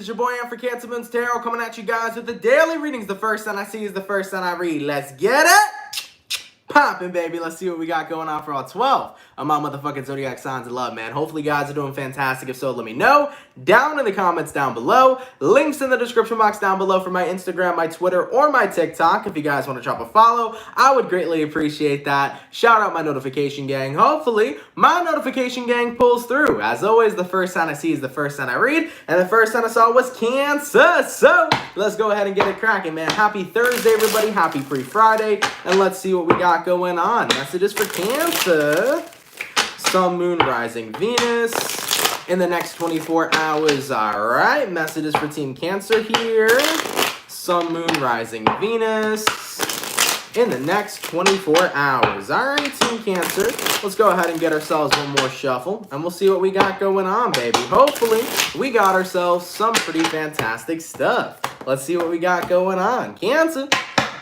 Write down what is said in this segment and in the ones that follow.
It's your boy for CancerMoonsTarot coming at you guys with the daily readings. The first sign I see is the first sign I read. Let's get it! Poppin', baby. Let's see what we got going on for all 12 of my motherfucking zodiac signs of love, man. Hopefully, you guys are doing fantastic. If so, let me know down in the comments down below. Links in the description box down below for my Instagram, my Twitter, or my TikTok. If you guys want to drop a follow, I would greatly appreciate that. Shout out my notification gang. Hopefully, my notification gang pulls through. As always, the first sign I see is the first sign I read, and the first sign I saw was Cancer. So, let's go ahead and get it cracking, man. Happy Thursday, everybody. Happy pre-Friday, and let's see what we got going on. Messages for Cancer. Sun, Moon, Rising, Venus in the next 24 hours. All right, messages for Team Cancer here. Sun, Moon, Rising, Venus in the next 24 hours. All right, Team Cancer, let's go ahead and get ourselves one more shuffle, and we'll see what we got going on, baby. Hopefully, we got ourselves some pretty fantastic stuff. Let's see what we got going on. Cancer.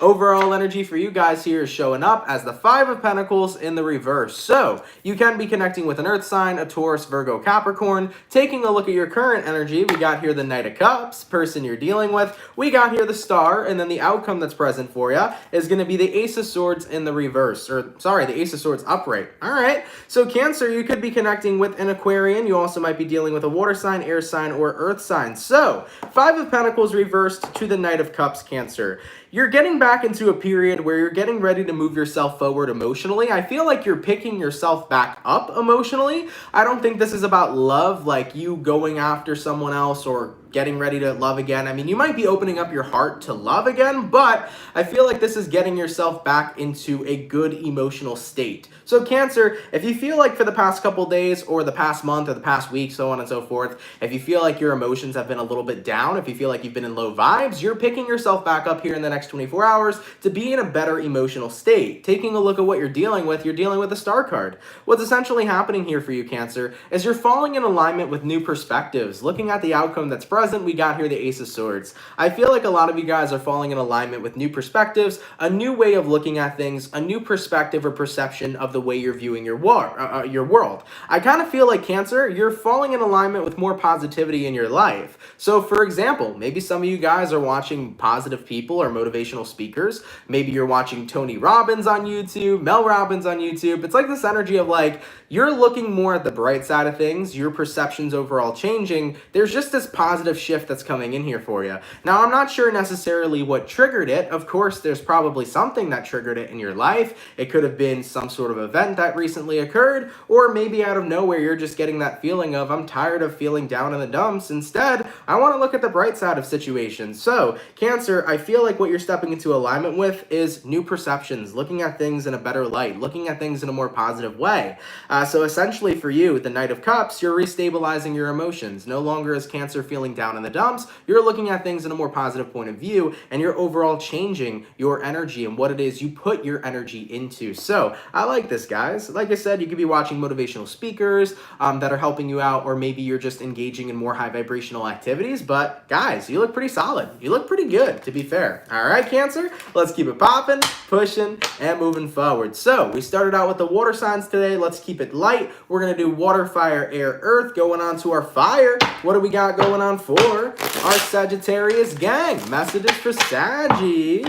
Overall energy for you guys here is showing up as the Five of Pentacles in the reverse. So, you can be connecting with an Earth sign, a Taurus, Virgo, Capricorn. Taking a look at your current energy, we got here the Knight of Cups, person you're dealing with. We got here the Star, and then the outcome that's present for you is going to be the Ace of Swords in the reverse. Or, sorry, the Ace of Swords upright. All right, so Cancer, you could be connecting with an Aquarian. You also might be dealing with a water sign, air sign, or earth sign. So, Five of Pentacles reversed to the Knight of Cups, Cancer. You're getting back into a period where you're getting ready to move yourself forward emotionally. I feel like you're picking yourself back up emotionally. I don't think this is about love, like you going after someone else or getting ready to love again. I mean, you might be opening up your heart to love again, but I feel like this is getting yourself back into a good emotional state. So Cancer, if you feel like for the past couple days or the past month or the past week, so on and so forth, if you feel like your emotions have been a little bit down, if you feel like you've been in low vibes, you're picking yourself back up here in the next 24 hours to be in a better emotional state. Taking a look at what you're dealing with the Star card. What's essentially happening here for you, Cancer, is you're falling in alignment with new perspectives. Looking at the outcome that's present, we got here the Ace of Swords. I feel like a lot of you guys are falling in alignment with new perspectives, a new way of looking at things, a new perspective or perception of the way you're viewing your world. I kind of feel like, Cancer, you're falling in alignment with more positivity in your life. So, for example, maybe some of you guys are watching positive people or motivational speakers. Maybe you're watching Tony Robbins on YouTube, Mel Robbins on YouTube. It's like this energy of like, you're looking more at the bright side of things, your perception's overall changing. There's just this positive shift that's coming in here for you. Now, I'm not sure necessarily what triggered it. Of course, there's probably something that triggered it in your life. It could have been some sort of event that recently occurred, or maybe out of nowhere, you're just getting that feeling of, I'm tired of feeling down in the dumps. Instead, I want to look at the bright side of situations. So, Cancer, I feel like what you're stepping into alignment with is new perceptions, looking at things in a better light, looking at things in a more positive way. So essentially for you, the Knight of Cups, you're restabilizing your emotions. No longer is Cancer feeling down in the dumps. You're looking at things in a more positive point of view, and you're overall changing your energy and what it is you put your energy into. So I like this, guys. Like I said, you could be watching motivational speakers that are helping you out, or maybe you're just engaging in more high vibrational activities. But guys, you look pretty solid. You look pretty good, to be fair. All right, Cancer, let's keep it popping, pushing, and moving forward. So we started out with the water signs today. Let's keep it light. We're going to do water, fire, air, earth. Going on to our fire. What do we got going on for our Sagittarius gang? Messages for Saggy.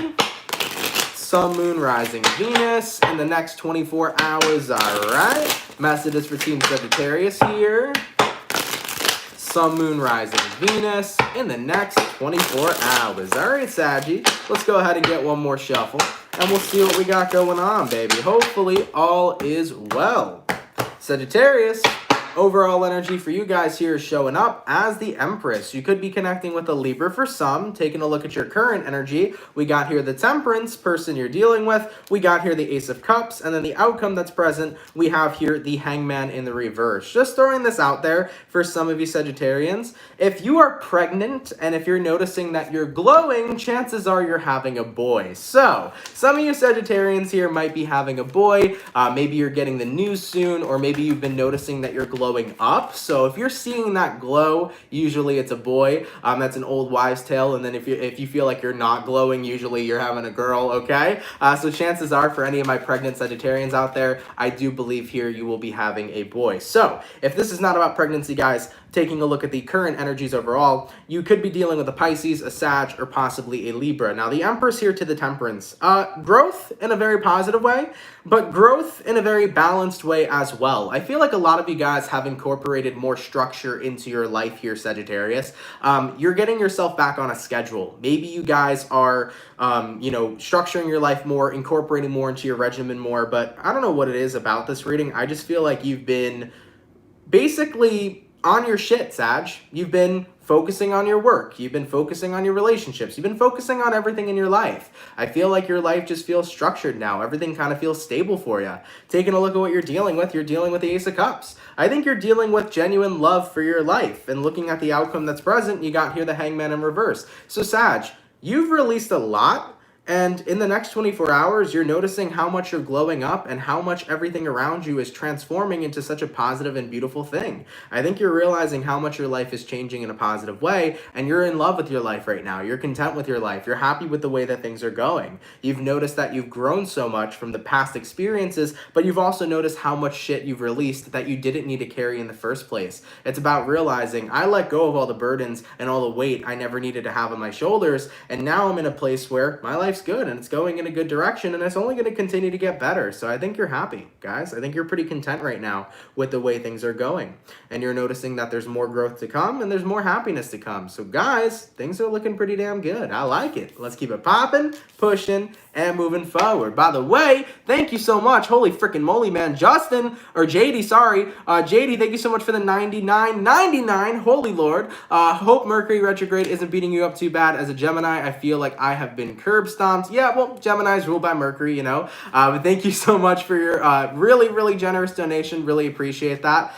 Sun, Moon, Rising, Venus in the next 24 hours. All right. Messages for Team Sagittarius here. Sun, Moon, Rising, Venus in the next 24 hours. All right, Saggy, let's go ahead and get one more shuffle, and we'll see what we got going on, baby. Hopefully, all is well. Sagittarius, overall energy for you guys here is showing up as the Empress. You could be connecting with a Libra for some. Taking a look at your current energy, we got here the Temperance, person you're dealing with. We got here the Ace of Cups, and then the outcome that's present, we have here the Hangman in the reverse. Just throwing this out there for some of you Sagittarians. If you are pregnant and if you're noticing that you're glowing, chances are you're having a boy. So, some of you Sagittarians here might be having a boy. Maybe you're getting the news soon, or maybe you've been noticing that you're glowing up. So if you're seeing that glow, usually it's a boy. That's an old wives' tale. And then if you feel like you're not glowing, usually you're having a girl, okay? So chances are, for any of my pregnant Sagittarians out there, I do believe here you will be having a boy. So if this is not about pregnancy, guys, taking a look at the current energies overall, you could be dealing with a Pisces, a Sag, or possibly a Libra. Now, the Empress here to the Temperance. Growth in a very positive way, but growth in a very balanced way as well. I feel like a lot of you guys have incorporated more structure into your life here, Sagittarius. You're getting yourself back on a schedule. Maybe you guys are, structuring your life more, incorporating more into your regimen more, but I don't know what it is about this reading. I just feel like you've been basically on your shit, Sag. You've been focusing on your work. You've been focusing on your relationships. You've been focusing on everything in your life. I feel like your life just feels structured now. Everything kind of feels stable for you. Taking a look at what you're dealing with the Ace of Cups. I think you're dealing with genuine love for your life. And looking at the outcome that's present, you got here the Hangman in reverse. So Sag, you've released a lot. And in the next 24 hours, you're noticing how much you're glowing up and how much everything around you is transforming into such a positive and beautiful thing. I think you're realizing how much your life is changing in a positive way, and you're in love with your life right now. You're content with your life. You're happy with the way that things are going. You've noticed that you've grown so much from the past experiences, but you've also noticed how much shit you've released that you didn't need to carry in the first place. It's about realizing I let go of all the burdens and all the weight I never needed to have on my shoulders, and now I'm in a place where my life's good and it's going in a good direction, and it's only going to continue to get better. So I think you're happy, guys. I think you're pretty content right now with the way things are going, and you're noticing that there's more growth to come and there's more happiness to come. So guys, things are looking pretty damn good. I like it. Let's keep it popping, pushing, and moving forward. By the way, thank you so much. Holy freaking moly, man. Justin, or JD, sorry. JD, thank you so much for the 99.99. Holy Lord. Hope Mercury retrograde isn't beating you up too bad. As a Gemini, I feel like I have been curb stomped. Yeah, well, Gemini's ruled by Mercury, you know. But thank you so much for your really, really generous donation. Really appreciate that.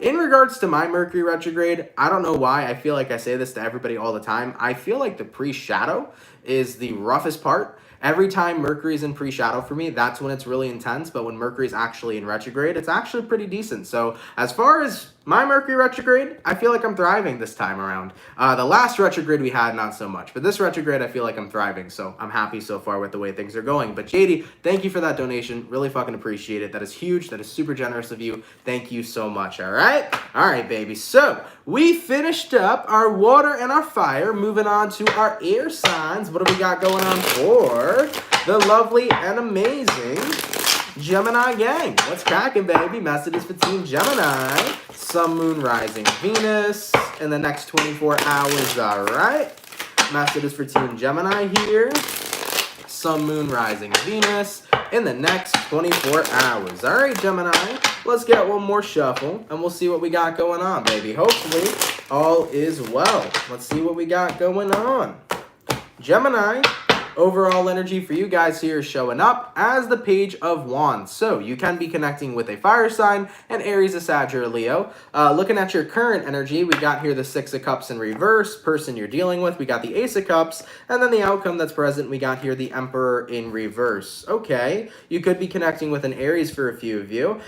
In regards to my Mercury retrograde, I don't know why. I feel like I say this to everybody all the time. I feel like the pre-shadow is the roughest part. Every time Mercury's in pre-shadow for me, that's when it's really intense. But when Mercury's actually in retrograde, it's actually pretty decent. So as far as my Mercury retrograde, I feel like I'm thriving this time around. The last retrograde we had, not so much. But this retrograde, I feel like I'm thriving. So I'm happy so far with the way things are going. But JD, thank you for that donation. Really fucking appreciate it. That is huge. That is super generous of you. Thank you so much. All right? All right, baby. So we finished up our water and our fire. Moving on to our air signs. What do we got going on for the lovely and amazing Gemini gang? What's cracking, baby? Messages for Team Gemini. Sun, Moon, Rising, Venus in the next 24 hours, all right? Messages for Team Gemini here. Sun, Moon, Rising, Venus in the next 24 hours. All right, Gemini, let's get one more shuffle, and we'll see what we got going on, baby. Hopefully, all is well. Let's see what we got going on. Gemini, overall energy for you guys here is showing up as the Page of Wands. So you can be connecting with a fire sign, an Aries, a Sag, or a Leo. Looking at your current energy, we got here the Six of Cups in reverse, person you're dealing with. We got the Ace of Cups, and then the outcome that's present, we got here the Emperor in reverse. Okay, you could be connecting with an Aries for a few of you.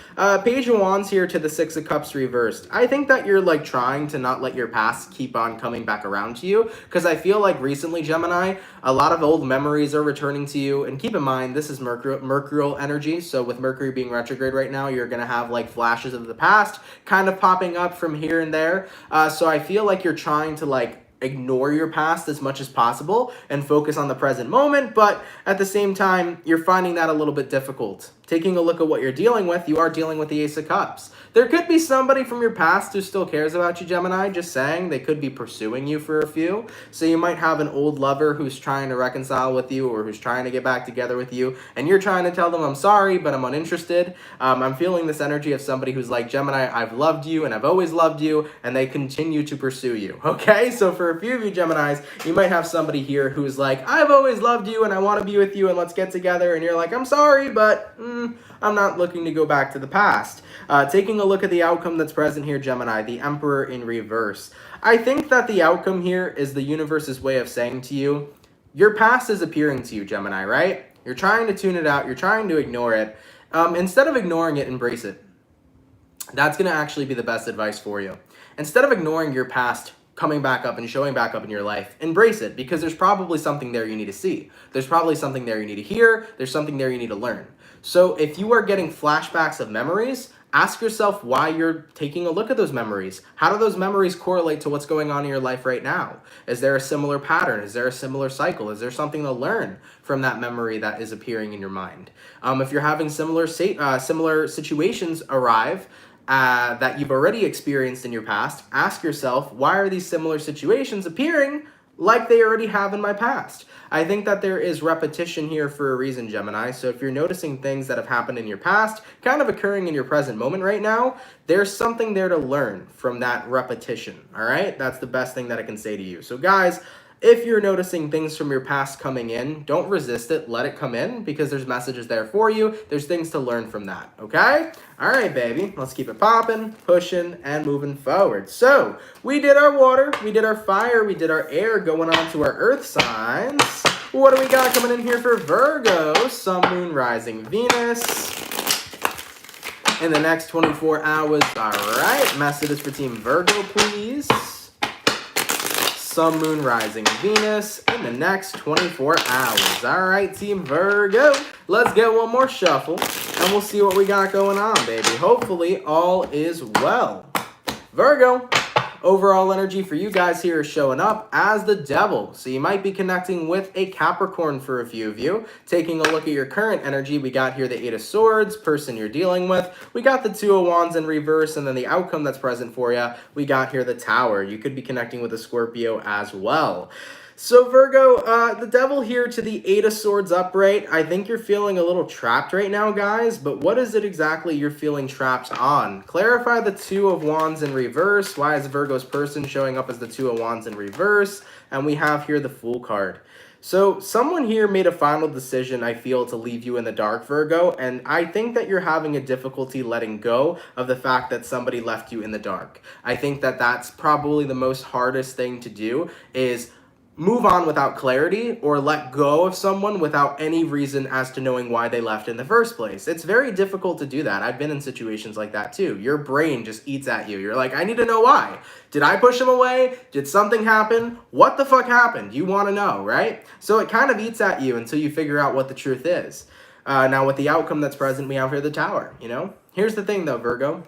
Page of Wands here to the Six of Cups reversed. I think that you're like trying to not let your past keep on coming back around to you, because I feel like recently, Gemini, a lot of old memories are returning to you. And keep in mind, this is mercurial energy. So with Mercury being retrograde right now, you're going to have like flashes of the past kind of popping up from here and there. So I feel like you're trying to like ignore your past as much as possible and focus on the present moment. But at the same time, you're finding that a little bit difficult. Taking a look at what you're dealing with, you are dealing with the Ace of Cups. There could be somebody from your past who still cares about you, Gemini, just saying. They could be pursuing you for a few. So you might have an old lover who's trying to reconcile with you, or who's trying to get back together with you, and you're trying to tell them, I'm sorry, but I'm uninterested. I'm feeling this energy of somebody who's like, Gemini, I've loved you and I've always loved you, and they continue to pursue you. Okay, so for a few of you Geminis, you might have somebody here who's like, I've always loved you and I want to be with you and let's get together, and you're like, I'm sorry, but I'm not looking to go back to the past. Taking a look at the outcome that's present here, Gemini, the Emperor in reverse. I think that the outcome here is the universe's way of saying to you, your past is appearing to you, Gemini, right? You're trying to tune it out. You're trying to ignore it. Instead of ignoring it, embrace it. That's going to actually be the best advice for you. Instead of ignoring your past coming back up and showing back up in your life, embrace it, because there's probably something there you need to see. There's probably something there you need to hear. There's something there you need to learn. So if you are getting flashbacks of memories, Ask yourself why you're taking a look at those memories. How do those memories correlate to what's going on in your life right now? Is there a similar pattern? Is there a similar cycle? Is there something to learn from that memory that is appearing in your mind? If you're having similar situations arrive that you've already experienced in your past, ask yourself, why are these similar situations appearing like they already have in my past? I think that there is repetition here for a reason, Gemini. So if you're noticing things that have happened in your past, kind of occurring in your present moment right now, there's something there to learn from that repetition, all right? That's the best thing that I can say to you. So guys, if you're noticing things from your past coming in, don't resist it. Let it come in because there's messages there for you. There's things to learn from that, okay? All right, baby. Let's keep it popping, pushing, and moving forward. So we did our water, we did our fire, we did our air, going on to our earth signs. What do we got coming in here for Virgo? Sun, Moon, Rising, Venus in the next 24 hours. All right, messages for Team Virgo, please. Sun, Moon, Rising, Venus in the next 24 hours. All right, Team Virgo, let's get one more shuffle, and we'll see what we got going on, baby. Hopefully, all is well. Virgo, overall energy for you guys here is showing up as the Devil. So you might be connecting with a Capricorn for a few of you. Taking a look at your current energy, we got here the Eight of Swords, person you're dealing with. We got the Two of Wands in reverse, and then the outcome that's present for you, we got here the Tower. You could be connecting with a Scorpio as well. So Virgo, the Devil here to the Eight of Swords upright. I think you're feeling a little trapped right now, guys, but what is it exactly you're feeling trapped on? Clarify the Two of Wands in reverse. Why is Virgo's person showing up as the Two of Wands in reverse? And we have here the Fool card. So someone here made a final decision, I feel, to leave you in the dark, Virgo, and I think that you're having a difficulty letting go of the fact that somebody left you in the dark. I think that that's probably the most hardest thing to do, is move on without clarity or let go of someone without any reason as to knowing why they left in the first place. It's very difficult to do that. I've been in situations like that too. Your brain just eats at you. You're like, I need to know why. Did I push him away? Did something happen? What the fuck happened? You want to know, right? So it kind of eats at you until you figure out what the truth is. Now with the outcome that's present, we have here the Tower, you know? Here's the thing though, Virgo.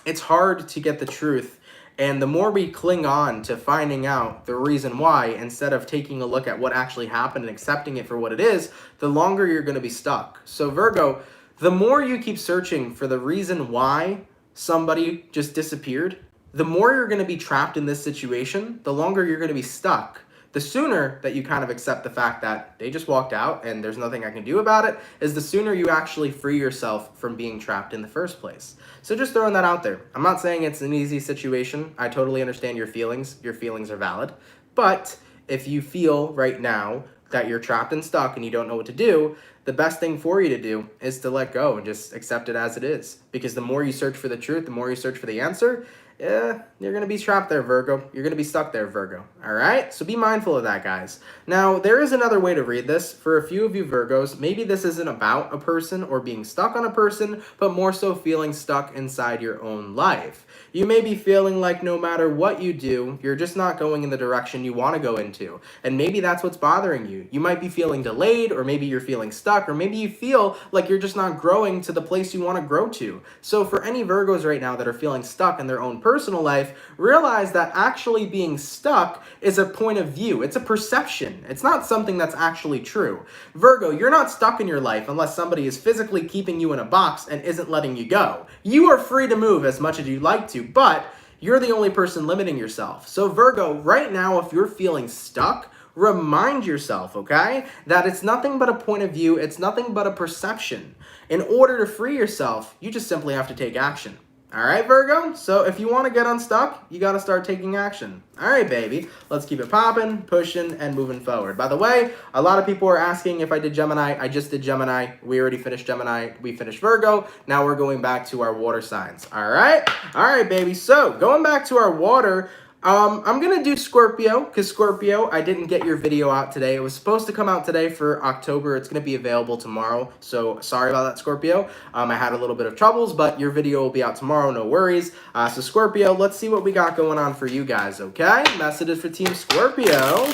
It's hard to get the truth. And the more we cling on to finding out the reason why, instead of taking a look at what actually happened and accepting it for what it is, the longer you're going to be stuck. So Virgo, the more you keep searching for the reason why somebody just disappeared, the more you're going to be trapped in this situation, the longer you're going to be stuck. The sooner that you kind of accept the fact that they just walked out and there's nothing I can do about it, is the sooner you actually free yourself from being trapped in the first place. So just throwing that out there. I'm not saying it's an easy situation. I totally understand your feelings. Your feelings are valid. But if you feel right now that you're trapped and stuck and you don't know what to do, the best thing for you to do is to let go and just accept it as it is. Because the more you search for the truth, the more you search for the answer, yeah, you're going to be trapped there, Virgo. You're going to be stuck there, Virgo. All right? So be mindful of that, guys. Now, there is another way to read this. For a few of you Virgos, maybe this isn't about a person or being stuck on a person, but more so feeling stuck inside your own life. You may be feeling like no matter what you do, you're just not going in the direction you want to go into. And maybe that's what's bothering you. You might be feeling delayed, or maybe you're feeling stuck, or maybe you feel like you're just not growing to the place you want to grow to. So for any Virgos right now that are feeling stuck in their own personal life, realize that actually being stuck is a point of view. It's a perception. It's not something that's actually true. Virgo, you're not stuck in your life unless somebody is physically keeping you in a box and isn't letting you go. You are free to move as much as you'd like to, but you're the only person limiting yourself. So Virgo, right now, if you're feeling stuck, remind yourself, okay, that it's nothing but a point of view. It's nothing but a perception. In order to free yourself, you just simply have to take action. All right, Virgo? So if you want to get unstuck, you got to start taking action. All right, baby. Let's keep it popping, pushing, and moving forward. By the way, a lot of people are asking if I did Gemini. I just did Gemini. We already finished Gemini. We finished Virgo. Now we're going back to our water signs. All right? All right, baby. So going back to our water, I'm going to do Scorpio, because Scorpio, I didn't get your video out today. It was supposed to come out today for October. It's going to be available tomorrow. So sorry about that, Scorpio. I had a little bit of troubles, but your video will be out tomorrow. No worries. So Scorpio, let's see what we got going on for you guys, okay? Messages for Team Scorpio.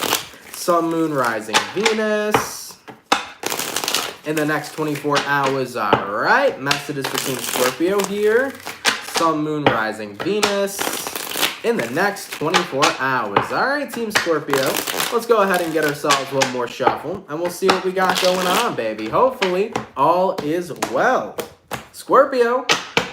Sun, Moon, Rising, Venus in the next 24 hours. All right, messages for Team Scorpio here. Sun, Moon, Rising, Venus in the next 24 hours. All right, Team Scorpio, let's go ahead and get ourselves one more shuffle, and we'll see what we got going on, baby. Hopefully, all is well. Scorpio,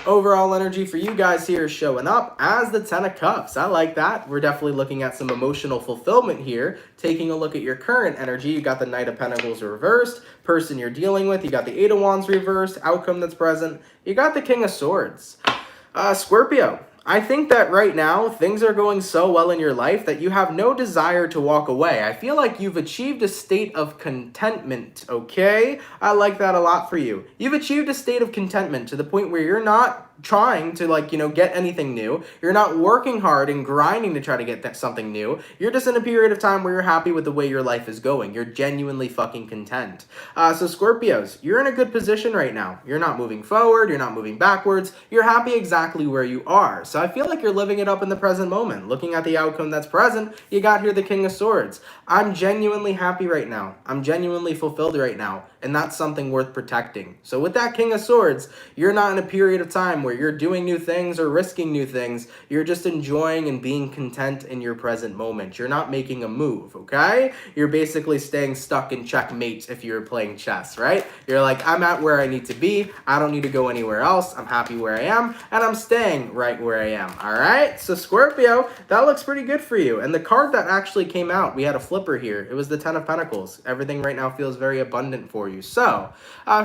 overall energy for you guys here is showing up as the 10 of Cups. I like that. We're definitely looking at some emotional fulfillment here. Taking a look at your current energy, you got the Knight of Pentacles reversed, person you're dealing with, you got the 8 of Wands reversed, outcome that's present, you got the King of Swords. Scorpio, I think that right now things are going so well in your life that you have no desire to walk away. I feel like you've achieved a state of contentment, okay? I like that a lot for you. You've achieved a state of contentment to the point where you're not trying to, like, you know, get anything new. You're not working hard and grinding to try to get something new. You're just in a period of time where you're happy with the way your life is going. You're genuinely fucking content. So Scorpios, you're in a good position right now. You're not moving forward. You're not moving backwards. You're happy exactly where you are. So I feel like you're living it up in the present moment. Looking at the outcome that's present, you got here the King of Swords. I'm genuinely happy right now. I'm genuinely fulfilled right now. And that's something worth protecting. So with that King of Swords, you're not in a period of time where you're doing new things or risking new things. You're just enjoying and being content in your present moment. You're not making a move, okay? You're basically staying stuck in checkmate if you're playing chess, right? You're like, I'm at where I need to be. I don't need to go anywhere else. I'm happy where I am, and I'm staying right where I am, all right? So Scorpio, that looks pretty good for you. And the card that actually came out, we had a flipper here. It was the 10 of Pentacles. Everything right now feels very abundant for you. So,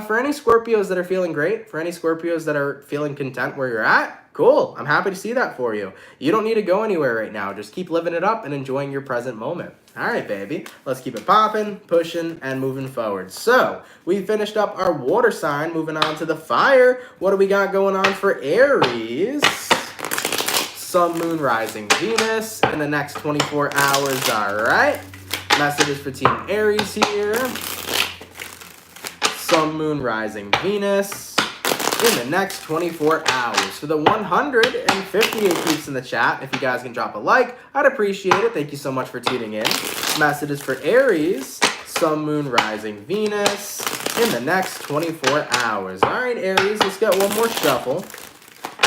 for any Scorpios that are feeling great, for any Scorpios that are feeling content where you're at, cool. I'm happy to see that for you. You don't need to go anywhere right now. Just keep living it up and enjoying your present moment. All right, baby. Let's keep it popping, pushing, and moving forward. So, we finished up our water sign. Moving on to the fire. What do we got going on for Aries? Sun, Moon, Rising, Venus in the next 24 hours. All right. Messages for Team Aries here. Sun, Moon, Rising, Venus in the next 24 hours. For the 158 peeps in the chat, if you guys can drop a like, I'd appreciate it. Thank you so much for tuning in. Messages for Aries, Sun, Moon, Rising, Venus in the next 24 hours. All right, Aries, let's get one more shuffle,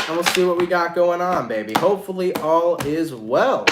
and we'll see what we got going on, baby. Hopefully all is well.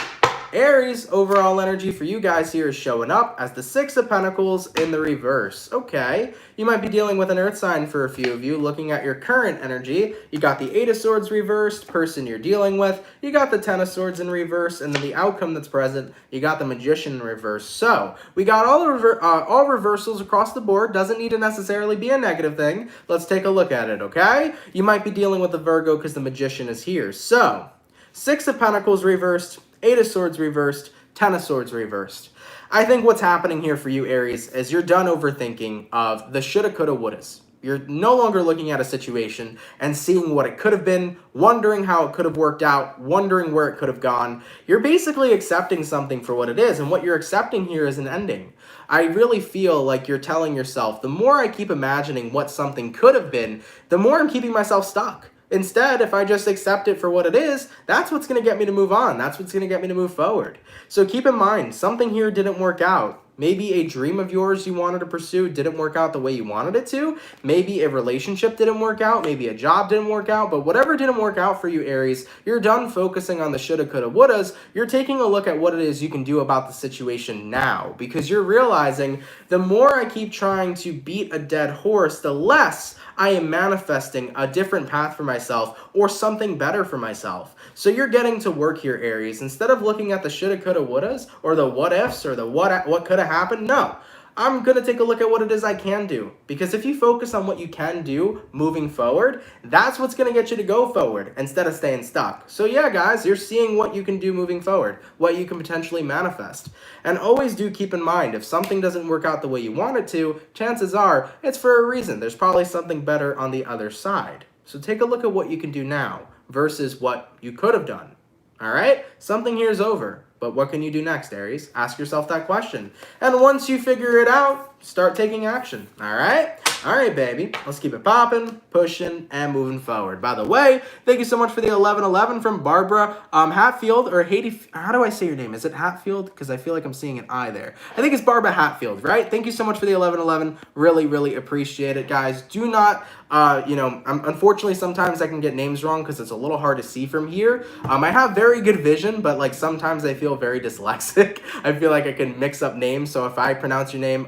Aries, overall energy for you guys here is showing up as the 6 of Pentacles in the reverse. Okay, you might be dealing with an earth sign for a few of you. Looking at your current energy, you got the 8 of Swords reversed, person you're dealing with. You got the 10 of Swords in reverse, and then the outcome that's present, you got the Magician in reverse. So, we got all reversals across the board. Doesn't need to necessarily be a negative thing. Let's take a look at it, okay? You might be dealing with a Virgo because the Magician is here. So, 6 of Pentacles reversed, 8 of Swords reversed, 10 of Swords reversed. I think what's happening here for you, Aries, is you're done overthinking of the shoulda, coulda, wouldas. You're no longer looking at a situation and seeing what it could have been, wondering how it could have worked out, wondering where it could have gone. You're basically accepting something for what it is, and what you're accepting here is an ending. I really feel like you're telling yourself, the more I keep imagining what something could have been, the more I'm keeping myself stuck. Instead, if I just accept it for what it is, that's what's going to get me to move on. That's what's going to get me to move forward. So keep in mind, something here didn't work out. Maybe a dream of yours you wanted to pursue didn't work out the way you wanted it to. Maybe a relationship didn't work out. Maybe a job didn't work out. But whatever didn't work out for you, Aries, you're done focusing on the shoulda, coulda, wouldas. You're taking a look at what it is you can do about the situation now. Because you're realizing the more I keep trying to beat a dead horse, the less I am manifesting a different path for myself or something better for myself. So you're getting to work here, Aries. Instead of looking at the shoulda, coulda, wouldas or the what ifs or the what could have happened, no. I'm going to take a look at what it is I can do. Because if you focus on what you can do moving forward, that's what's going to get you to go forward instead of staying stuck. So yeah, guys, you're seeing what you can do moving forward, what you can potentially manifest. And always do keep in mind, if something doesn't work out the way you want it to, chances are it's for a reason. There's probably something better on the other side. So take a look at what you can do now versus what you could have done. All right? Something here is over. But what can you do next, Aries? Ask yourself that question. And once you figure it out, start taking action. All right? All right, baby. Let's keep it popping, pushing, and moving forward. By the way, thank you so much for the 1111 from Barbara Hatfield, or Haiti. How do I say your name? Is it Hatfield? Because I feel like I'm seeing an I there. I think it's Barbara Hatfield, right? Thank you so much for the 1111. Really, really appreciate it, guys. Do not, unfortunately, sometimes I can get names wrong because it's a little hard to see from here. I have very good vision, but like sometimes I feel very dyslexic. I feel like I can mix up names. So if I pronounce your name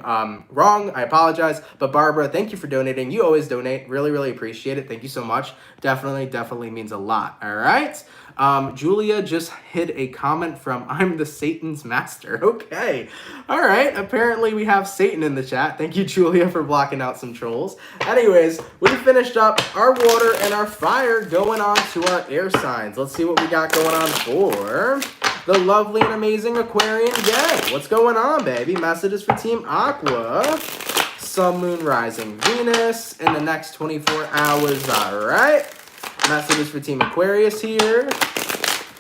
wrong, I apologize. But Barbara, thank you for donating. You always donate. Really, really appreciate it. Thank you so much. Definitely means a lot. All right. Julia just hit a comment from I'm the Satan's master. Okay. All right. Apparently we have Satan in the chat. Thank you, Julia, for blocking out some trolls. Anyways, we finished up our water and our fire, going on to our air signs. Let's see what we got going on for the lovely and amazing Aquarian gang. What's going on, baby? Messages for Team Aqua. Sun, Moon, Rising, Venus in the next 24 hours. All right. Messages for Team Aquarius here.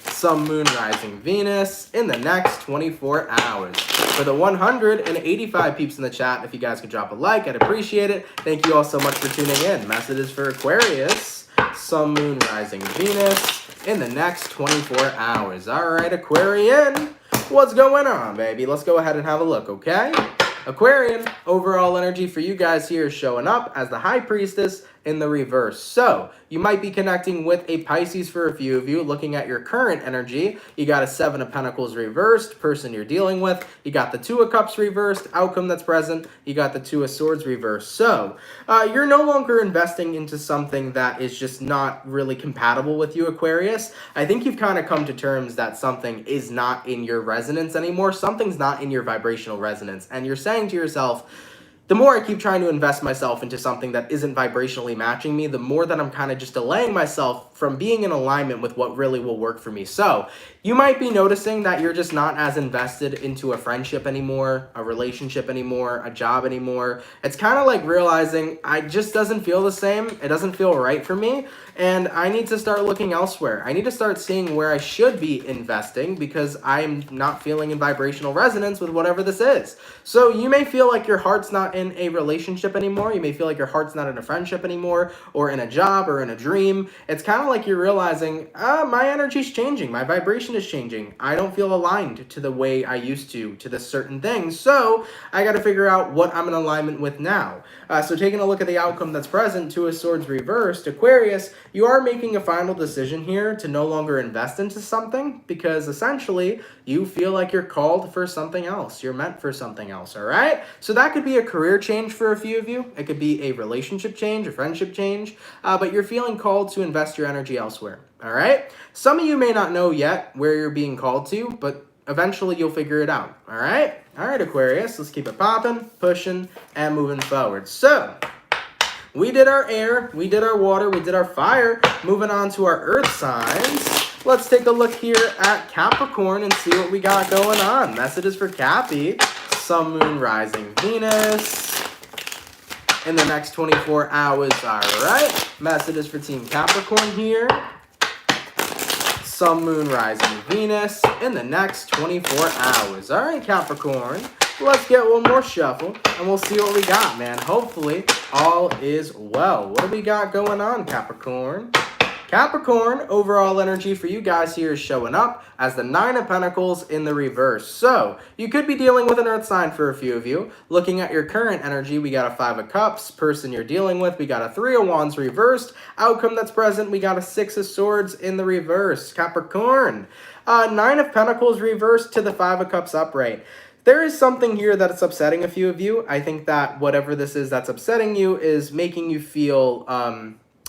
Sun, Moon, Rising, Venus in the next 24 hours. For the 185 peeps in the chat, if you guys could drop a like, I'd appreciate it. Thank you all so much for tuning in. Messages for Aquarius. Sun, Moon, Rising, Venus in the next 24 hours. All right, Aquarian, what's going on, baby? Let's go ahead and have a look, okay? Aquarian, overall energy for you guys here is showing up as the High Priestess in the reverse. So you might be connecting with a Pisces for a few of you. Looking at your current energy, you got a 7 of Pentacles reversed, person you're dealing with. You got the 2 of Cups reversed, outcome that's present. You got the 2 of Swords reversed. So you're no longer investing into something that is just not really compatible with you, Aquarius. I think you've kind of come to terms that something is not in your resonance anymore. Something's not in your vibrational resonance. And you're saying to yourself, the more I keep trying to invest myself into something that isn't vibrationally matching me, the more that I'm kind of just delaying myself from being in alignment with what really will work for me. So you might be noticing that you're just not as invested into a friendship anymore, a relationship anymore, a job anymore. It's kind of like realizing I just doesn't feel the same. It doesn't feel right for me. And I need to start looking elsewhere. I need to start seeing where I should be investing because I'm not feeling in vibrational resonance with whatever this is. So you may feel like your heart's not in a relationship anymore. You may feel like your heart's not in a friendship anymore, or in a job, or in a dream. It's kind of like you're realizing, my energy's changing. My vibration is changing. I don't feel aligned to the way I used to this certain thing. So I got to figure out what I'm in alignment with now. So taking a look at the outcome that's present, 2 of Swords reversed, Aquarius, you are making a final decision here to no longer invest into something because essentially you feel like you're called for something else. You're meant for something else, all right? So that could be a career change for a few of you. It could be a relationship change, a friendship change, but you're feeling called to invest your energy elsewhere, all right? Some of you may not know yet where you're being called to, but eventually you'll figure it out, all right? All right, Aquarius, let's keep it popping, pushing, and moving forward. So we did our air, we did our water, we did our fire. Moving on to our earth signs. Let's take a look here at Capricorn and see what we got going on. Messages for Cappy. Sun, Moon, Rising, Venus in the next 24 hours. All right. Messages for Team Capricorn here. Sun, Moon, Rising, Venus in the next 24 hours. All right, Capricorn. Let's get one more shuffle, and we'll see what we got, man. Hopefully, all is well. What do we got going on, Capricorn? Capricorn, overall energy for you guys here is showing up as the 9 of Pentacles in the reverse. So, you could be dealing with an earth sign for a few of you. Looking at your current energy, we got a 5 of Cups. Person you're dealing with, we got a 3 of Wands reversed. Outcome that's present, we got a 6 of Swords in the reverse. Capricorn, 9 of Pentacles reversed to the 5 of Cups upright. There is something here that's upsetting a few of you. I think that whatever this is that's upsetting you is making you feel,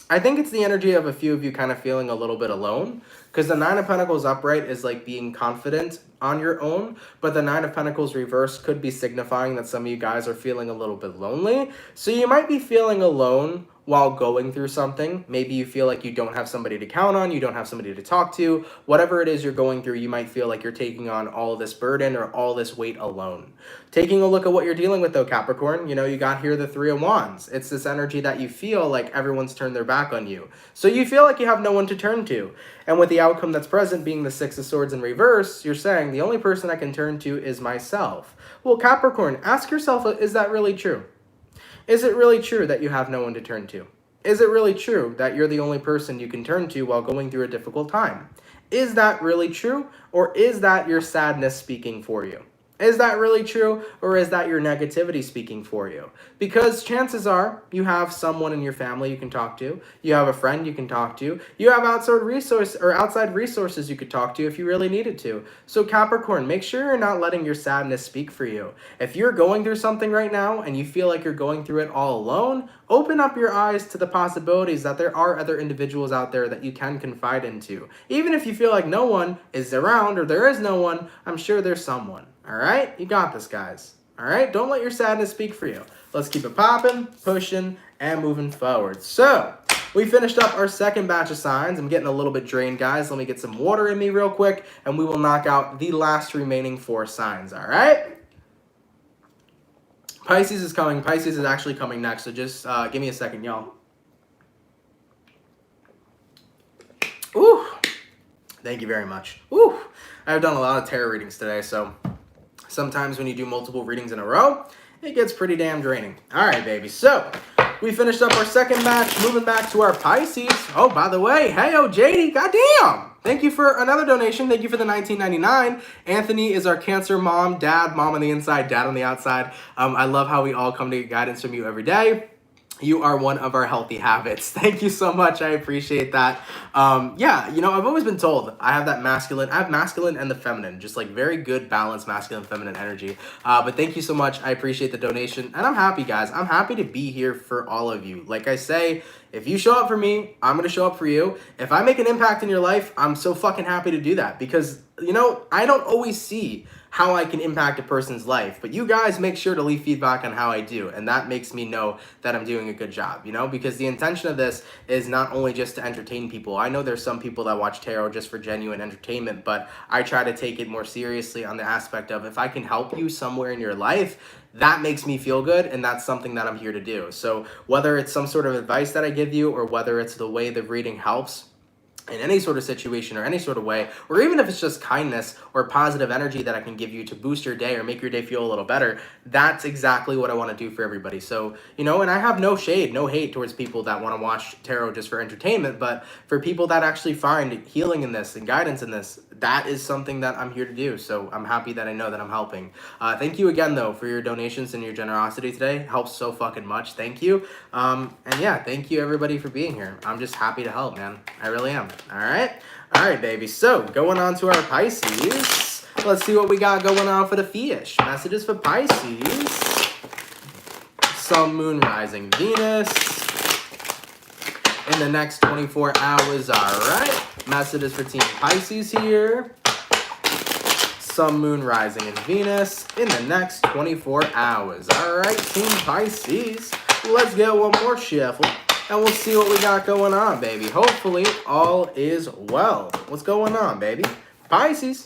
I think it's the energy of a few of you kind of feeling a little bit alone. Because the 9 of Pentacles upright is like being confident on your own. But the 9 of Pentacles reversed could be signifying that some of you guys are feeling a little bit lonely. So you might be feeling alone while going through something. Maybe you feel like you don't have somebody to count on, you don't have somebody to talk to. Whatever it is you're going through, you might feel like you're taking on all of this burden or all this weight alone. Taking a look at what you're dealing with though, Capricorn, you know, you got here the 3 of Wands. It's this energy that you feel like everyone's turned their back on you. So you feel like you have no one to turn to. And with the outcome that's present being the 6 of Swords in reverse, you're saying the only person I can turn to is myself. Well, Capricorn, ask yourself, is that really true? Is it really true that you have no one to turn to? Is it really true that you're the only person you can turn to while going through a difficult time? Is that really true, or is that your sadness speaking for you? Is that really true, or is that your negativity speaking for you? Because chances are you have someone in your family you can talk to, you have a friend you can talk to, you have outside resources you could talk to if you really needed to. So Capricorn, make sure you're not letting your sadness speak for you. If you're going through something right now and you feel like you're going through it all alone, open up your eyes to the possibilities that there are other individuals out there that you can confide into. Even if you feel like no one is around or there is no one, I'm sure there's someone. All right? You got this, guys. All right? Don't let your sadness speak for you. Let's keep it popping, pushing, and moving forward. So, we finished up our second batch of signs. I'm getting a little bit drained, guys. Let me get some water in me real quick, and we will knock out the last remaining 4 signs. All right? Pisces is coming. Pisces is actually coming next, so just give me a second, y'all. Ooh. Thank you very much. Ooh. I've done a lot of tarot readings today, so sometimes when you do multiple readings in a row, it gets pretty damn draining. All right, baby. So, we finished up our second match, moving back to our Pisces. Oh, by the way, hey, JD, goddamn. Thank you for another donation. Thank you for the $19.99. Anthony is our Cancer mom, dad, mom on the inside, dad on the outside. I love how we all come to get guidance from you every day. You are one of our healthy habits. Thank you so much. I appreciate that. Yeah, you know, I've always been told I have masculine and the feminine, just like very good balanced masculine and feminine energy. But thank you so much. I appreciate the donation. And I'm happy, guys. I'm happy to be here for all of you. Like I say, if you show up for me, I'm going to show up for you. If I make an impact in your life, I'm so fucking happy to do that because, you know, I don't always see how I can impact a person's life, but you guys make sure to leave feedback on how I do, and that makes me know that I'm doing a good job, you know, because the intention of this is not only just to entertain people. I know there's some people that watch tarot just for genuine entertainment, but I try to take it more seriously on the aspect of if I can help you somewhere in your life, that makes me feel good, and that's something that I'm here to do. So whether it's some sort of advice that I give you, or whether it's the way the reading helps in any sort of situation or any sort of way, or even if it's just kindness or positive energy that I can give you to boost your day or make your day feel a little better, that's exactly what I want to do for everybody. So, you know, and I have no shade, no hate towards people that want to watch tarot just for entertainment, but for people that actually find healing in this and guidance in this, that is something that I'm here to do. So I'm happy that I know that I'm helping. Thank you again, though, for your donations and your generosity today. It helps so fucking much. Thank you. And yeah, thank you everybody for being here. I'm just happy to help, man. I really am. All right, baby. So going on to our Pisces. Let's see what we got going on for the fish. Messages for Pisces. Sun, Moon, Rising, Venus. In the next 24 hours, all right. Messages for Team Pisces here. Sun, Moon, Rising, and Venus in the next 24 hours. All right, Team Pisces. Let's get one more shuffle. And we'll see what we got going on, baby. Hopefully, all is well. What's going on, baby? Pisces.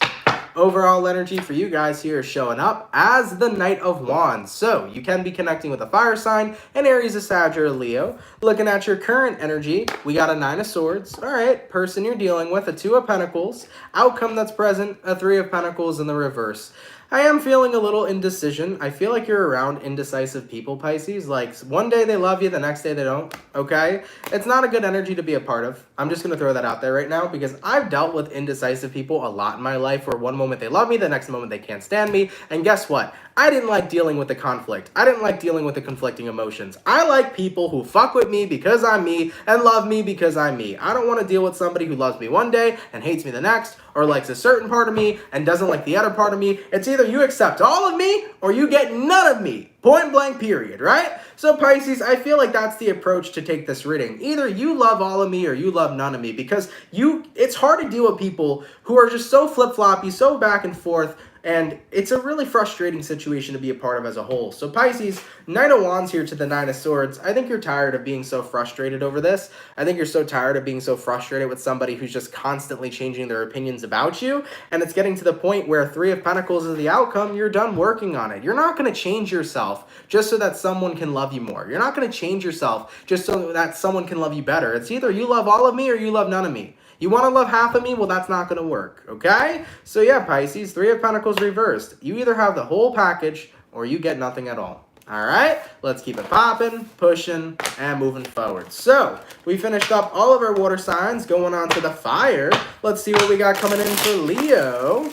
Overall energy for you guys here is showing up as the Knight of Wands. So, you can be connecting with a fire sign, an Aries, a Sag, or a Leo. Looking at your current energy, we got a 9 of Swords. All right, person you're dealing with, a 2 of Pentacles. Outcome that's present, a 3 of Pentacles in the reverse. I am feeling a little indecision. I feel like you're around indecisive people, Pisces. Like, one day they love you, the next day they don't, okay? It's not a good energy to be a part of. I'm just going to throw that out there right now because I've dealt with indecisive people a lot in my life where one moment they love me, the next moment they can't stand me. And guess what? I didn't like dealing with the conflict. I didn't like dealing with the conflicting emotions. I like people who fuck with me because I'm me and love me because I'm me. I don't want to deal with somebody who loves me one day and hates me the next, or likes a certain part of me and doesn't like the other part of me. It's either you accept all of me or you get none of me. Point blank period, right? So Pisces, I feel like that's the approach to take this reading. Either you love all of me or you love none of me, because it's hard to deal with people who are just so flip-floppy, so back and forth, and it's a really frustrating situation to be a part of as a whole. So Pisces, 9 of Wands here to the 9 of Swords. I think you're tired of being so frustrated over this. I think you're so tired of being so frustrated with somebody who's just constantly changing their opinions about you. And it's getting to the point where 3 of Pentacles is the outcome. You're done working on it. You're not going to change yourself just so that someone can love you more. You're not going to change yourself just so that someone can love you better. It's either you love all of me or you love none of me. You want to love half of me? Well, that's not going to work, okay? So yeah, Pisces, 3 of Pentacles reversed. You either have the whole package or you get nothing at all, All right, let's keep it popping, pushing, and moving forward. So we finished up all of our water signs, going on to the fire. Let's see what we got coming in for Leo.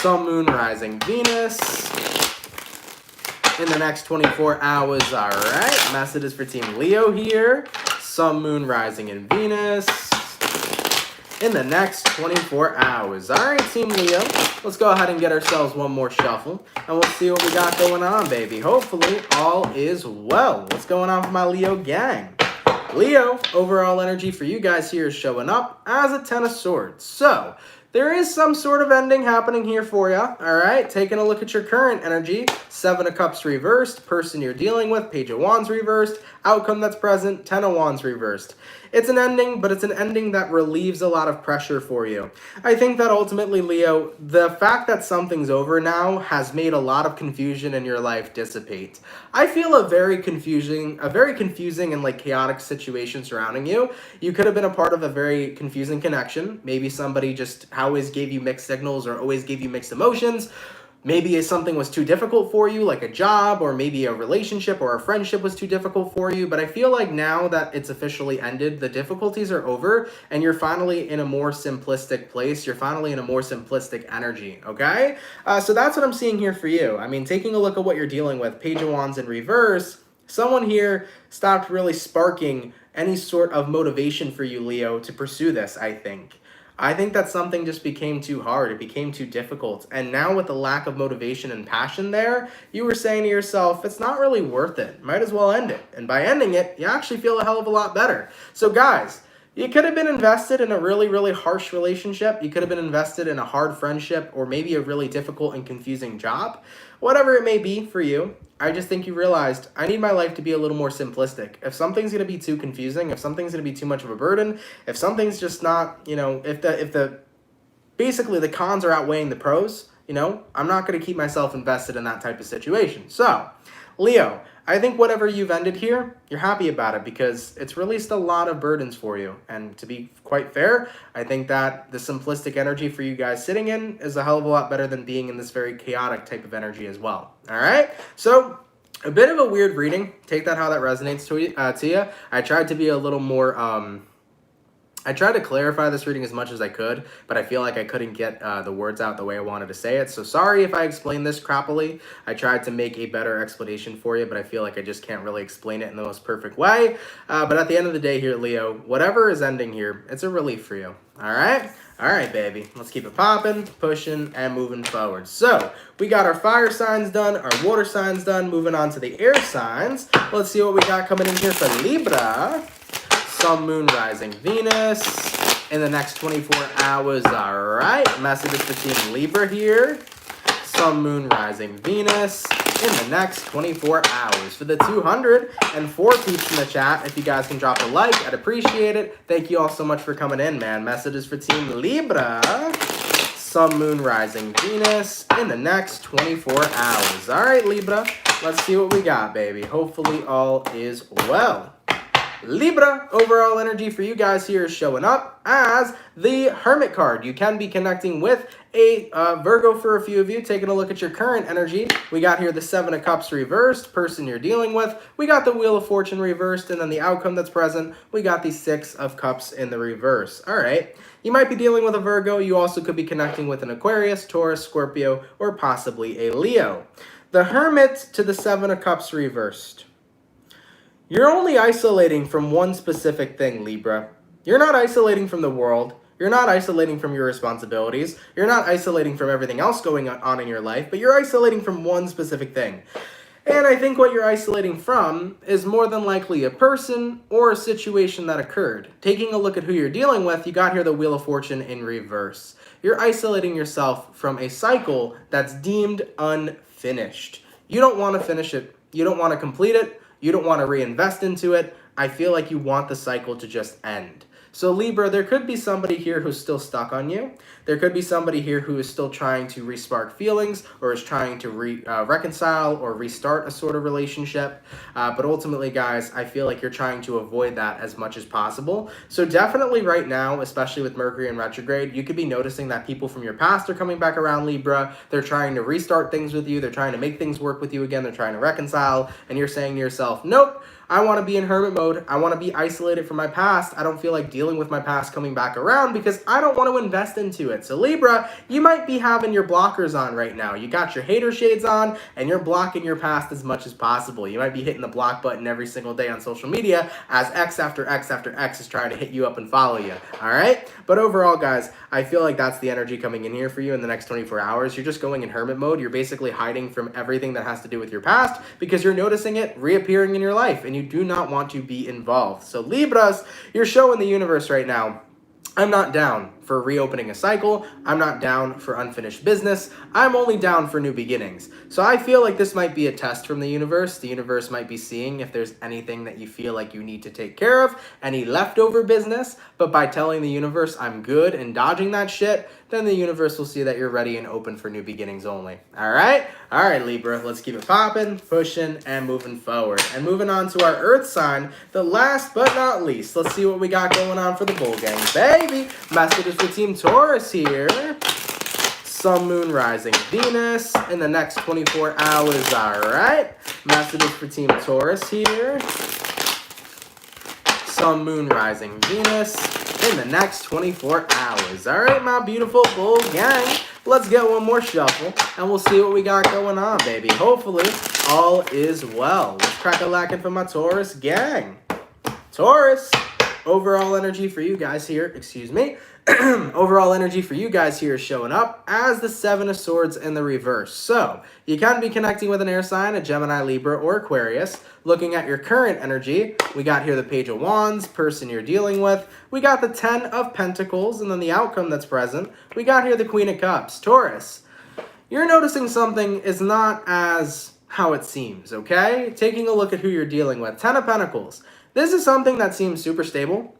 Sun, Moon, Rising, Venus in the next 24 hours. All right, messages for Team Leo here. Sun, Moon, Rising, and Venus in the next 24 hours. All right, Team Leo, let's go ahead and get ourselves one more shuffle, and we'll see what we got going on, baby. Hopefully, all is well. What's going on for my Leo gang? Leo, overall energy for you guys here is showing up as a Ten of Swords. So there is some sort of ending happening here for you, all right? Taking a look at your current energy, Seven of Cups reversed, person you're dealing with, Page of Wands reversed, outcome that's present, Ten of Wands reversed. It's an ending, but it's an ending that relieves a lot of pressure for you. I think that ultimately, Leo, the fact that something's over now has made a lot of confusion in your life dissipate. I feel a very confusing and like chaotic situation surrounding you. You could have been a part of a very confusing connection. Maybe somebody just always gave you mixed signals or always gave you mixed emotions. Maybe something was too difficult for you, like a job, or maybe a relationship or a friendship was too difficult for you. But I feel like now that it's officially ended, the difficulties are over, and you're finally in a more simplistic place. You're finally in a more simplistic energy, okay? So that's what I'm seeing here for you. I mean, taking a look at what you're dealing with, Page of Wands in reverse, someone here stopped really sparking any sort of motivation for you, Leo, to pursue this, I think. I think that something just became too hard. It became too difficult. And now with the lack of motivation and passion there, you were saying to yourself, it's not really worth it. Might as well end it. And by ending it, you actually feel a hell of a lot better. So guys, you could have been invested in a really, really harsh relationship. You could have been invested in a hard friendship or maybe a really difficult and confusing job. Whatever it may be for you, I just think you realized, I need my life to be a little more simplistic. If something's going to be too confusing, if something's going to be too much of a burden, if something's just not, you know, basically the cons are outweighing the pros, you know, I'm not going to keep myself invested in that type of situation. So, Leo, I think whatever you've ended here, you're happy about it because it's released a lot of burdens for you. And to be quite fair, I think that the simplistic energy for you guys sitting in is a hell of a lot better than being in this very chaotic type of energy as well. All right? So a bit of a weird reading. Take that how that resonates to you. I tried to be a little more... I tried to clarify this reading as much as I could, but I feel like I couldn't get the words out the way I wanted to say it. So sorry if I explained this crappily. I tried to make a better explanation for you, but I feel like I just can't really explain it in the most perfect way. But at the end of the day here, Leo, whatever is ending here, it's a relief for you. All right? All right, baby. Let's keep it popping, pushing, and moving forward. So we got our fire signs done, our water signs done. Moving on to the air signs. Let's see what we got coming in here for Libra. Sun, Moon, Rising, Venus in the next 24 hours. All right, messages for Team Libra here. Sun, Moon, Rising, Venus in the next 24 hours. For the 204 peeps in the chat, if you guys can drop a like, I'd appreciate it. Thank you all so much for coming in, man. Messages for Team Libra. Sun, Moon, Rising, Venus in the next 24 hours. All right, Libra, let's see what we got, baby. Hopefully all is well. Libra, overall energy for you guys here is showing up as the Hermit card. You can be connecting with a Virgo for a few of you. Taking a look at your current energy, we got here the Seven of Cups reversed, person you're dealing with. We got the Wheel of Fortune reversed, and then the outcome that's present, we got the Six of Cups in the reverse. All right, you might be dealing with a Virgo. You also could be connecting with an Aquarius, Taurus, Scorpio, or possibly a Leo. The Hermit to the Seven of Cups reversed. You're only isolating from one specific thing, Libra. You're not isolating from the world. You're not isolating from your responsibilities. You're not isolating from everything else going on in your life, but you're isolating from one specific thing. And I think what you're isolating from is more than likely a person or a situation that occurred. Taking a look at who you're dealing with, you got here the Wheel of Fortune in reverse. You're isolating yourself from a cycle that's deemed unfinished. You don't want to finish it. You don't want to complete it. You don't want to reinvest into it. I feel like you want the cycle to just end. So Libra, there could be somebody here who's still stuck on you. There could be somebody here who is still trying to respark feelings or is trying to reconcile or restart a sort of relationship. But ultimately, guys, I feel like you're trying to avoid that as much as possible. So definitely right now, especially with Mercury in retrograde, you could be noticing that people from your past are coming back around, Libra. They're trying to restart things with you. They're trying to make things work with you again. They're trying to reconcile. And you're saying to yourself, nope, I want to be in hermit mode. I want to be isolated from my past. I don't feel like dealing with my past coming back around because I don't want to invest into it. So Libra, you might be having your blockers on right now. You got your hater shades on and you're blocking your past as much as possible. You might be hitting the block button every single day on social media as X after X after X is trying to hit you up and follow you. All right? But overall, guys, I feel like that's the energy coming in here for you in the next 24 hours. You're just going in hermit mode. You're basically hiding from everything that has to do with your past because you're noticing it reappearing in your life and you do not want to be involved. So Libras, you're showing the universe right now, I'm not down for reopening a cycle. I'm not down for unfinished business. I'm only down for new beginnings. So I feel like this might be a test from the universe. The universe might be seeing if there's anything that you feel like you need to take care of, any leftover business. But by telling the universe I'm good and dodging that shit, then the universe will see that you're ready and open for new beginnings only. All right? All right, Libra, let's keep it popping, pushing, and moving forward. And moving on to our Earth sign, the last but not least, let's see what we got going on for the Bull Gang, baby. Messages for Team Taurus here. Sun, Moon, Rising, Venus in the next 24 hours, all right? Messages for Team Taurus here. Sun, Moon, Rising, Venus in the next 24 hours. All right, my beautiful Bull Gang. Let's get one more shuffle, and we'll see what we got going on, baby. Hopefully, all is well. Let's crack a lacking for my Taurus gang. Taurus, overall energy for you guys here, excuse me. Overall energy for you guys here is showing up as the Seven of Swords in the reverse. So you can be connecting with an air sign, a Gemini, Libra, or Aquarius. Looking at your current energy, we got here the Page of Wands, person you're dealing with. We got the 10 of Pentacles, and then the outcome that's present. We got here the Queen of Cups. Taurus, you're noticing something is not as how it seems, okay? Taking a look at who you're dealing with. 10 of Pentacles. This is something that seems super stable,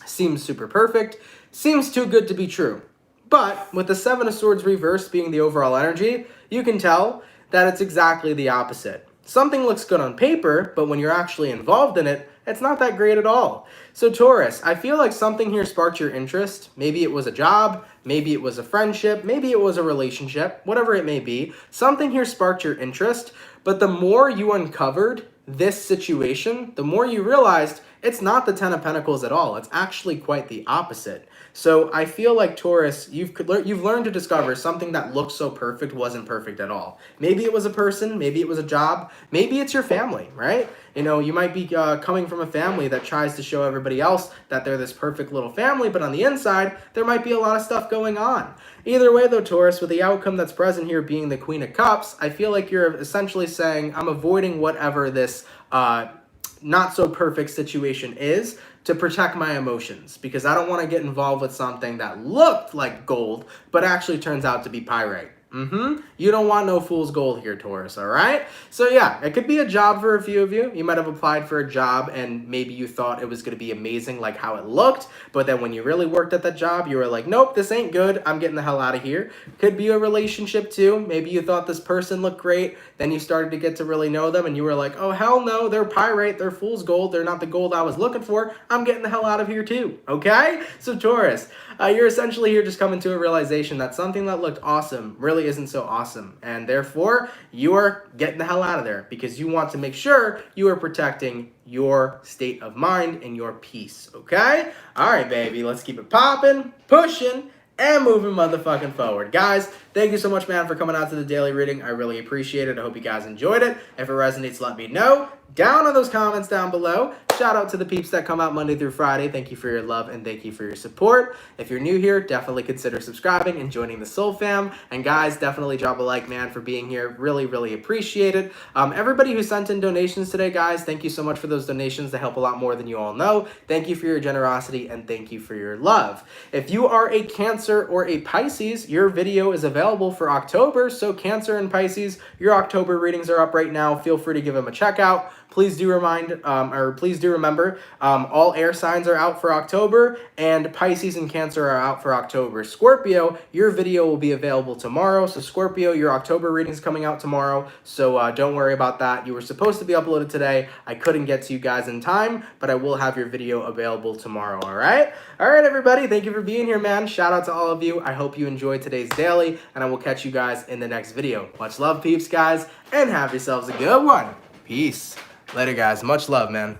seems super perfect, seems too good to be true. But with the Seven of Swords reversed being the overall energy, you can tell that it's exactly the opposite. Something looks good on paper, but when you're actually involved in it, it's not that great at all. So Taurus, I feel like something here sparked your interest. Maybe it was a job, maybe it was a friendship, maybe it was a relationship, whatever it may be. Something here sparked your interest, but the more you uncovered this situation, the more you realized it's not the 10 of Pentacles at all. It's actually quite the opposite. So I feel like Taurus, you've learned to discover something that looked so perfect wasn't perfect at all. Maybe it was a person, maybe it was a job, maybe it's your family, right? You know, you might be coming from a family that tries to show everybody else that they're this perfect little family, but on the inside, there might be a lot of stuff going on. Either way though, Taurus, with the outcome that's present here being the Queen of Cups, I feel like you're essentially saying, I'm avoiding whatever this not so perfect situation is to protect my emotions because I don't want to get involved with something that looked like gold but actually turns out to be pyrite. You don't want no fool's gold here, Taurus, all right? So yeah, it could be a job for a few of you. You might have applied for a job and maybe you thought it was going to be amazing like how it looked, but then when you really worked at that job, you were like, nope, this ain't good. I'm getting the hell out of here. Could be a relationship too. Maybe you thought this person looked great. Then you started to get to really know them and you were like, oh, hell no, they're pyrite. They're fool's gold. They're not the gold I was looking for. I'm getting the hell out of here too, okay? So Taurus, you're essentially here just coming to a realization that something that looked awesome really isn't so awesome, and therefore you are getting the hell out of there because you want to make sure you are protecting your state of mind and your peace, okay? All right, baby, let's keep it popping, pushing, and moving motherfucking forward. Guys, thank you so much, man, for coming out to the daily reading. I really appreciate it. I hope you guys enjoyed it. If it resonates, let me know down in those comments down below. Shout out to the peeps that come out Monday through Friday. Thank you for your love and thank you for your support. If you're new here, definitely consider subscribing and joining the Soul Fam. And guys, definitely drop a like, man, for being here. Really, really appreciate it. Everybody who sent in donations today, guys, thank you so much for those donations. They help a lot more than you all know. Thank you for your generosity and thank you for your love. If you are a Cancer or a Pisces, your video is available available for October. So Cancer and Pisces, your October readings are up right now. Feel free to give them a check out. Please do remember, all air signs are out for October, and Pisces and Cancer are out for October. Scorpio, your video will be available tomorrow. So Scorpio, your October reading's coming out tomorrow. So don't worry about that. You were supposed to be uploaded today. I couldn't get to you guys in time, but I will have your video available tomorrow, all right? All right, everybody. Thank you for being here, man. Shout out to all of you. I hope you enjoyed today's daily, and I will catch you guys in the next video. Much love, peeps, guys, and have yourselves a good one. Peace. Later, guys. Much love, man.